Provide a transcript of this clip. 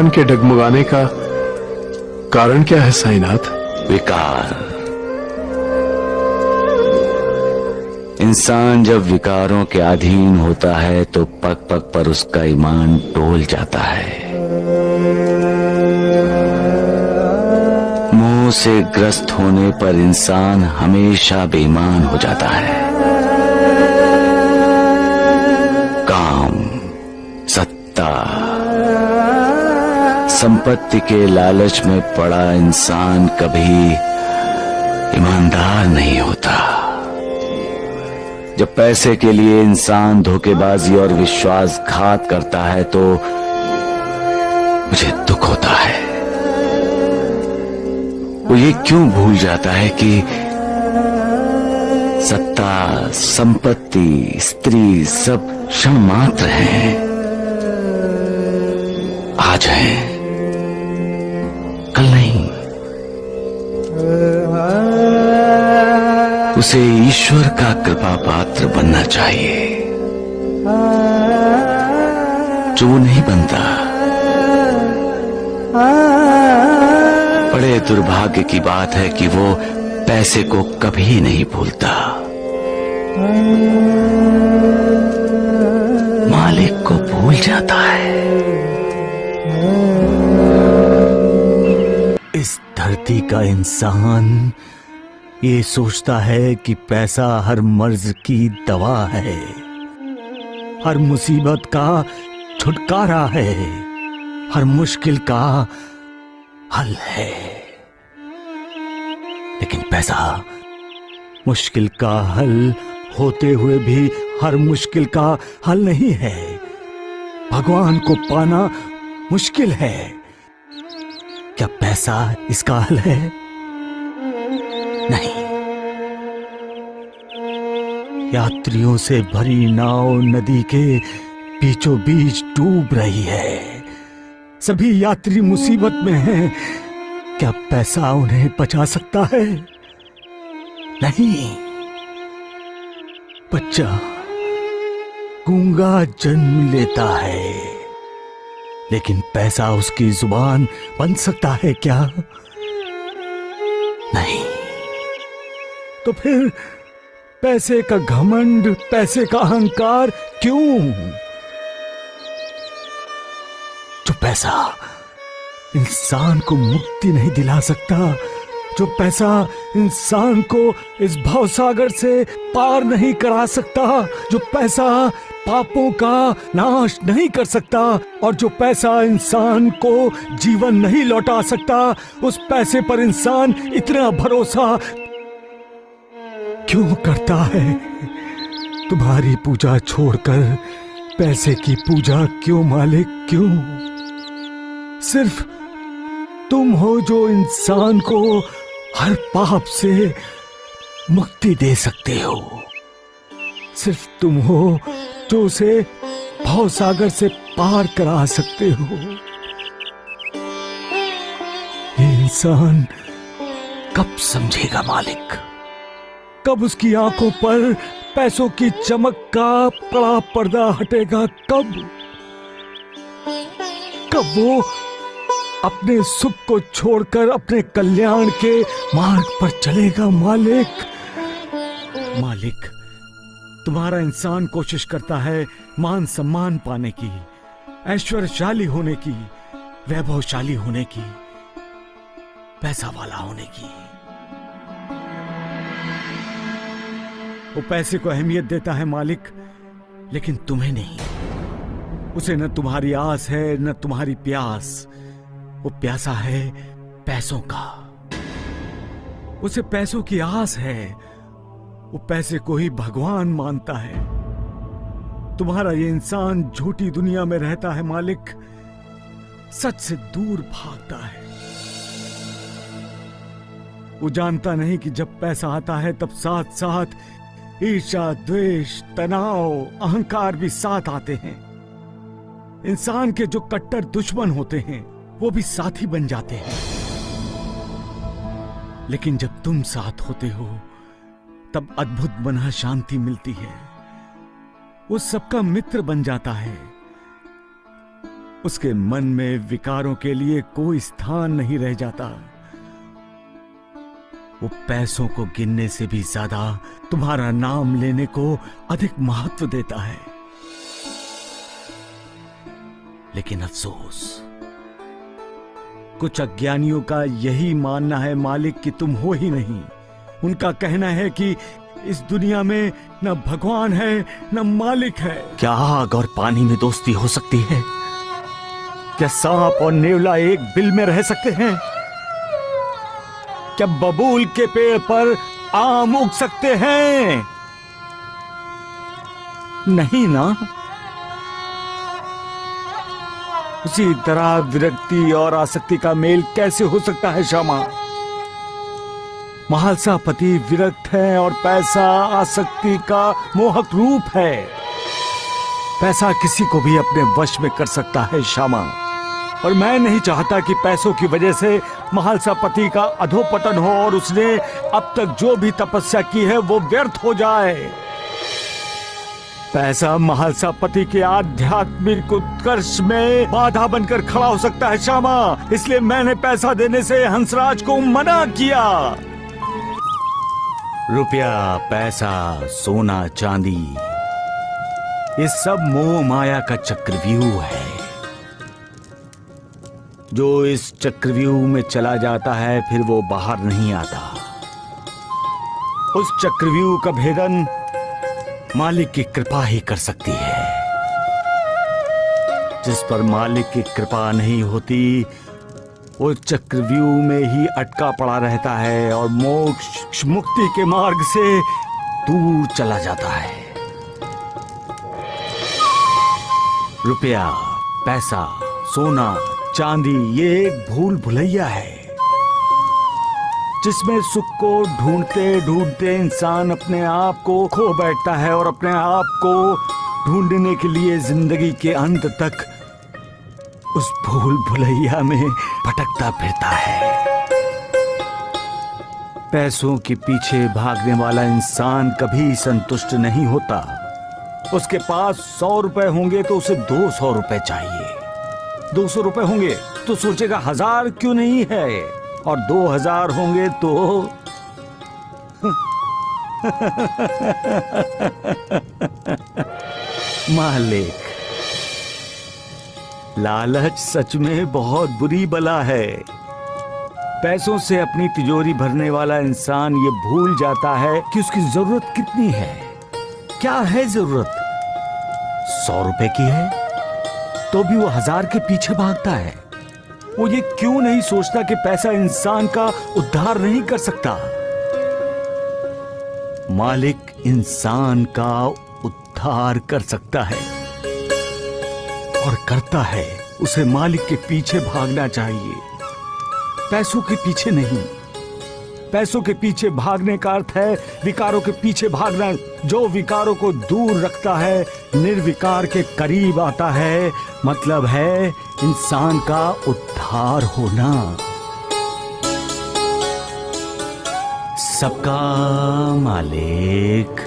इंसान के डगमगाने का कारण क्या है साईनाथ? विकार। इंसान जब विकारों के अधीन होता है तो पग पग पर उसका ईमान डोल जाता है। मोह से ग्रस्त होने पर इंसान हमेशा बेईमान हो जाता है। काम, सत्ता, संपत्ति के लालच में पड़ा इंसान कभी ईमानदार नहीं होता। जब पैसे के लिए इंसान धोखेबाजी और विश्वासघात करता है तो मुझे दुख होता है। वो ये क्यों भूल जाता है कि सत्ता, संपत्ति, स्त्री सब क्षण मात्र हैं, आज हैं, कल नहीं। उसे ईश्वर का कृपा पात्र बनना चाहिए, जो वो नहीं बनता। बड़े दुर्भाग्य की बात है कि वो पैसे को कभी नहीं भूलता, मालिक को भूल जाता है। इस धरती का इंसान ये सोचता है कि पैसा हर मर्ज की दवा है, हर मुसीबत का छुटकारा है, हर मुश्किल का हल है। लेकिन पैसा मुश्किल का हल होते हुए भी हर मुश्किल का हल नहीं है। भगवान को पाना मुश्किल है, क्या पैसा इसका हल है? नहीं। यात्रियों से भरी नाव नदी के बीचों बीच डूब रही है। सभी यात्री मुसीबत में हैं। क्या पैसा उन्हें बचा सकता है? नहीं। बच्चा गूंगा जन्म लेता है, लेकिन पैसा उसकी जुबान बन सकता है क्या? नहीं। तो फिर पैसे का घमंड, पैसे का अहंकार क्यों? जो पैसा इंसान को मुक्ति नहीं दिला सकता, जो पैसा इंसान को इस भवसागर से पार नहीं करा सकता, जो पैसा पापों का नाश नहीं कर सकता और जो पैसा इंसान को जीवन नहीं लौटा सकता, उस पैसे पर इंसान इतना भरोसा क्यों करता है? तुम्हारी पूजा छोड़कर पैसे की पूजा क्यों मालिक, क्यों? सिर्फ तुम हो जो इंसान को हर पाप से मुक्ति दे सकते हो। सिर्फ तुम हो जो उसे भवसागर से पार करा सकते हो। ये इंसान कब समझेगा मालिक? कब उसकी आंखों पर पैसों की चमक का बड़ा पर्दा हटेगा? कब वो अपने सुख को छोड़कर अपने कल्याण के मार्ग पर चलेगा मालिक? मालिक, तुम्हारा इंसान कोशिश करता है मान सम्मान पाने की, ऐश्वर्यशाली होने की, वैभवशाली होने की, पैसा वाला होने की। वो पैसे को अहमियत देता है मालिक, लेकिन तुम्हें नहीं। उसे न तुम्हारी आस है न तुम्हारी प्यास। वो प्यासा है पैसों का, उसे पैसों की आस है। वो पैसे को ही भगवान मानता है। तुम्हारा ये इंसान झूठी दुनिया में रहता है मालिक, सच से दूर भागता है। वो जानता नहीं कि जब पैसा आता है तब साथ साथ ईर्ष्या, द्वेष, तनाव, अहंकार भी साथ आते हैं। इंसान के जो कट्टर दुश्मन होते हैं वो भी साथी बन जाते हैं। लेकिन जब तुम साथ होते हो तब अद्भुत बना शांति मिलती है। वो सबका मित्र बन जाता है। उसके मन में विकारों के लिए कोई स्थान नहीं रह जाता। वो पैसों को गिनने से भी ज्यादा तुम्हारा नाम लेने को अधिक महत्व देता है। लेकिन अफसोस, कुछ अज्ञानियों का यही मानना है मालिक कि तुम हो ही नहीं। उनका कहना है कि इस दुनिया में न भगवान है न मालिक है। क्या आग और पानी में दोस्ती हो सकती है? क्या सांप और नेवला एक बिल में रह सकते हैं? क्या बबूल के पेड़ पर आम उग सकते हैं? नहीं ना। उसी तरह विरक्ति और आसक्ति का मेल कैसे हो सकता है श्यामा? महालसापति विरक्त है और पैसा आसक्ति का मोहक रूप है। पैसा किसी को भी अपने वश में कर सकता है श्यामा, और मैं नहीं चाहता कि पैसों की वजह से महालसापति का अधोपतन हो और उसने अब तक जो भी तपस्या की है वो व्यर्थ हो जाए। पैसा महालसापति के आध्यात्मिक उत्कर्ष में बाधा बनकर खड़ा हो सकता है श्यामा, इसलिए मैंने पैसा देने से हंसराज को मना किया। रुपया, पैसा, सोना, चांदी, ये सब मोह माया का चक्रव्यूह है। जो इस चक्रव्यूह में चला जाता है फिर वो बाहर नहीं आता। उस चक्रव्यूह का भेदन मालिक की कृपा ही कर सकती है। जिस पर मालिक की कृपा नहीं होती वो चक्रव्यूह में ही अटका पड़ा रहता है और मोक्ष मुक्ति के मार्ग से दूर चला जाता है। रुपया, पैसा, सोना, चांदी ये एक भूल भुलैया है जिसमें सुख को ढूंढते ढूंढते इंसान अपने आप को खो बैठता है और अपने आप को ढूंढने के लिए जिंदगी के अंत तक उस भूल भुलैया में भटकता फिरता है। पैसों के पीछे भागने वाला इंसान कभी संतुष्ट नहीं होता। उसके पास 100 रुपए होंगे तो उसे 200 रुपए चाहिए। 200 रुपए होंगे तो सोचेगा 1000 क्यों नहीं है, और 2000 होंगे तो मालिक, लालच सच में बहुत बुरी बला है। पैसों से अपनी तिजोरी भरने वाला इंसान ये भूल जाता है कि उसकी जरूरत कितनी है। क्या है जरूरत? 100 रुपए की है तो भी वो 1000 के पीछे भागता है। वो ये क्यों नहीं सोचता कि पैसा इंसान का उद्धार नहीं कर सकता? मालिक इंसान का उद्धार कर सकता है और करता है। उसे मालिक के पीछे भागना चाहिए, पैसों के पीछे नहीं। पैसों के पीछे भागने का अर्थ है विकारों के पीछे भागना। जो विकारों को दूर रखता है निर्विकार के करीब आता है, मतलब है इंसान का उद्धार होना। सबका मालिक